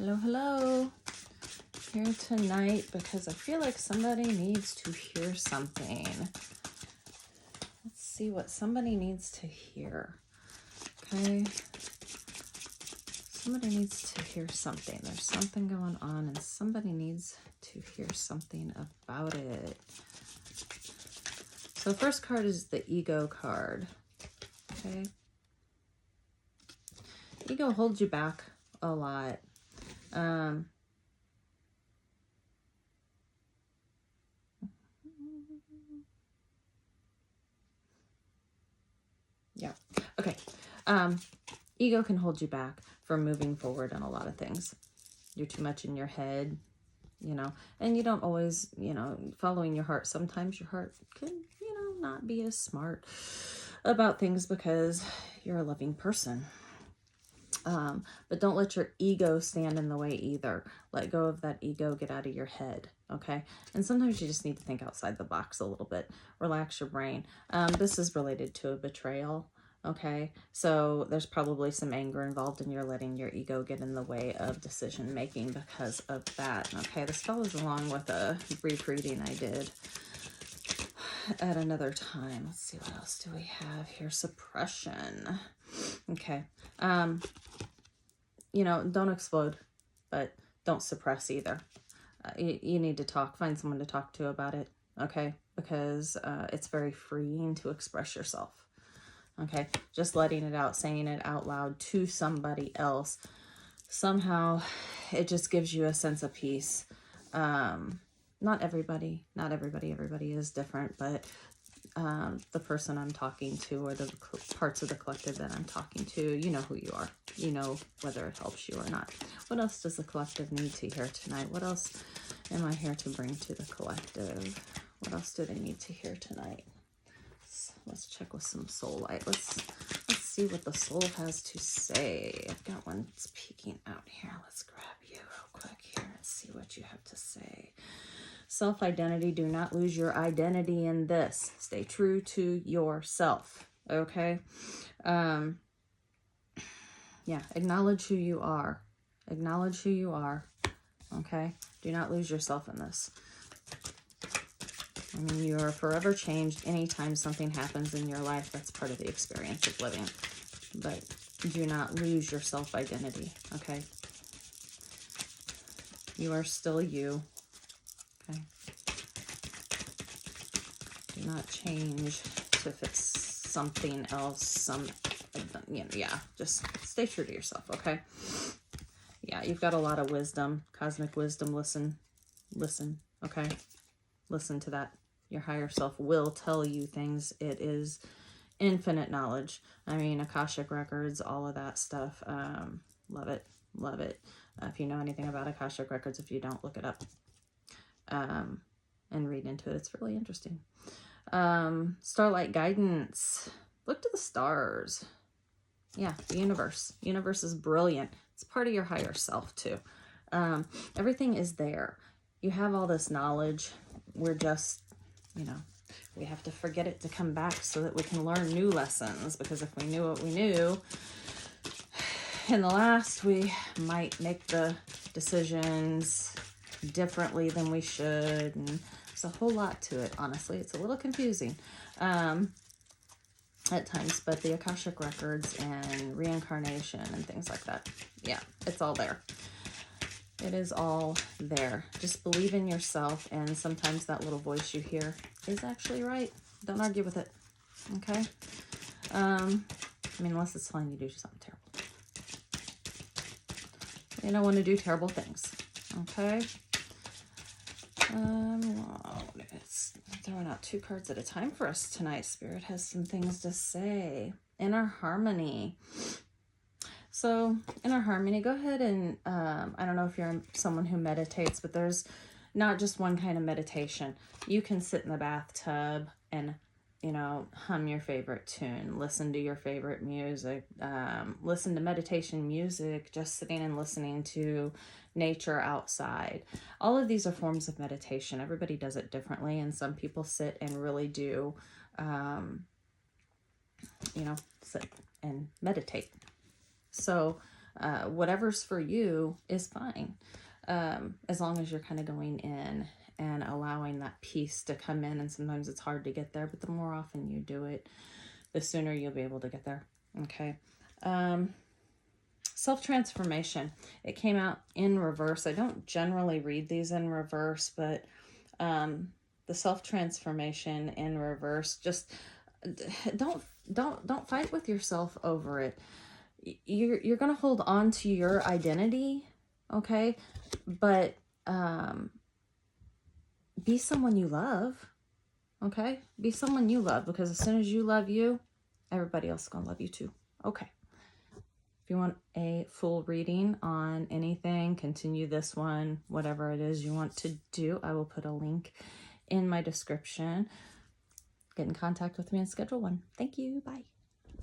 Hello, hello. Here tonight because I feel like somebody needs to hear something. Let's see what somebody needs to hear. Okay. Somebody needs to hear something. There's something going on and somebody needs to hear something about it. So the first card is the ego card. Okay. Ego holds you back a lot. Yeah. Okay. Ego can hold you back from moving forward on a lot of things. You're too much in your head, and you don't always, following your heart. Sometimes your heart can, not be as smart about things because you're a loving person. But don't let your ego stand in the way either. Let go of that ego, get out of your head, okay? And sometimes you just need to think outside the box a little bit. Relax your brain. This is related to a betrayal, okay? So there's probably some anger involved and you're letting your ego get in the way of decision making because of that, okay? This follows along with a brief reading I did at another time. Let's see, what else do we have here? Suppression. Okay. Don't explode, but don't suppress either. You need to talk. Find someone to talk to about it, okay? Because it's very freeing to express yourself, okay? Just letting it out, saying it out loud to somebody else, somehow it just gives you a sense of peace. Not everybody is different, but the person I'm talking to or the parts of the collective that I'm talking to, you know who you are. You know whether it helps you or not. What else does the collective need to hear tonight? What else am I here to bring to the collective? What else do they need to hear tonight? Let's check with some soul light. Let's see what the soul has to say. I've got one that's peeking out here. Let's grab you real quick here and see what you have to say. Self-identity. Do not lose your identity in this. Stay true to yourself. Okay. Yeah. Acknowledge who you are. Acknowledge who you are. Okay. Do not lose yourself in this. I mean, you are forever changed anytime something happens in your life. That's part of the experience of living. But do not lose your self-identity. Okay. You are still you. Okay. Do not change to fit something else. Just stay true to yourself, okay? Yeah, you've got a lot of wisdom, cosmic wisdom. Listen, okay? Listen to that. Your higher self will tell you things. It is infinite knowledge. I mean, Akashic records, all of that stuff. Love it. If you know anything about Akashic records, if you don't, look it up. And read into it. It's really interesting. Starlight guidance. Look to the stars. Yeah, the universe. Universe is brilliant. It's part of your higher self too. Everything is there. You have all this knowledge. We're just, we have to forget it to come back so that we can learn new lessons. Because if we knew what we knew in the last, we might make the decisions differently than we should. And there's a whole lot to it, honestly. It's a little confusing at times, but the Akashic records and reincarnation and things like that, yeah, it's all there. It is all there. Just believe in yourself, and sometimes that little voice you hear is actually right. Don't argue with it, okay? Unless it's telling you to do something terrible. You don't want to do terrible things, okay? It's throwing out 2 cards at a time for us tonight. Spirit has some things to say. Inner harmony. So, inner harmony, go ahead and, I don't know if you're someone who meditates, but there's not just one kind of meditation. You can sit in the bathtub and, hum your favorite tune, listen to your favorite music, listen to meditation music, just sitting and listening to nature outside. All of these are forms of meditation. Everybody does it differently, and some people sit and really do, sit and meditate. So whatever's for you is fine. As long as you're kind of going in and allowing that peace to come in. And sometimes it's hard to get there, but the more often you do it, the sooner you'll be able to get there. Okay. Self-transformation. It came out in reverse. I don't generally read these in reverse, but the self-transformation in reverse, just don't fight with yourself over it. You're going to hold on to your identity, okay? But be someone you love, okay? Be someone you love, because as soon as you love you, everybody else is going to love you too. Okay. If you want a full reading on anything, continue this one, whatever it is you want to do, I will put a link in my description. Get in contact with me and schedule one. Thank you. Bye.